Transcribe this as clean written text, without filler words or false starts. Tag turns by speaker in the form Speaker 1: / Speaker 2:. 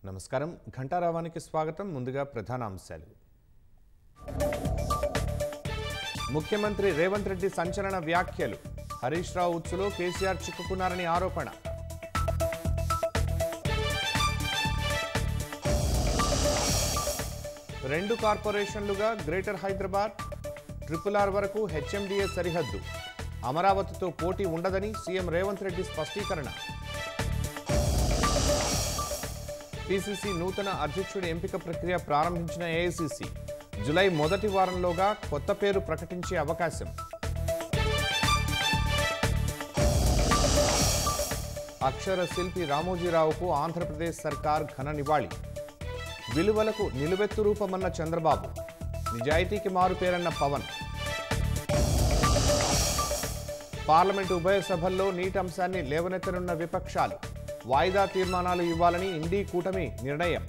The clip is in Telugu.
Speaker 1: నమస్కారం ఘంటారావానికి స్వాగతం ముందుగా ప్రధాన అంశాలు ముఖ్యమంత్రి రేవంత్ రెడ్డి సంచలన వ్యాఖ్యలు హరీష్ రావు ఉచ్చులో కేసీఆర్ చిక్కుకున్నారని ఆరోపణ రెండు కార్పొరేషన్లుగా గ్రేటర్ హైదరాబాద్ RRR వరకు HMDA సరిహద్దు అమరావతితో పోటీ ఉండదని సీఎం రేవంత్ రెడ్డి స్పష్టీకరణ పిసిసి నూతన అధ్యక్షుడి ఎంపిక ప్రక్రియ ప్రారంభించిన ఏఐసిసి జూలై మొదటి వారంలోగా కొత్త పేరు ప్రకటించే అవకాశం అక్షర శిల్పి రామోజీరావుకు ఆంధ్రప్రదేశ్ సర్కార్ ఘన నివాళి విలువలకు నిలువెత్తు రూపమన్న చంద్రబాబు నిజాయితీకి మారుపేరన్న పవన్ పార్లమెంటు ఉభయ సభల్లో నీట్ అంశాన్ని లేవనెత్తనున్న విపక్షాలు వాయిదా తీర్మానాలు ఇవ్వాలని ఇండీ కూటమి నిర్ణయం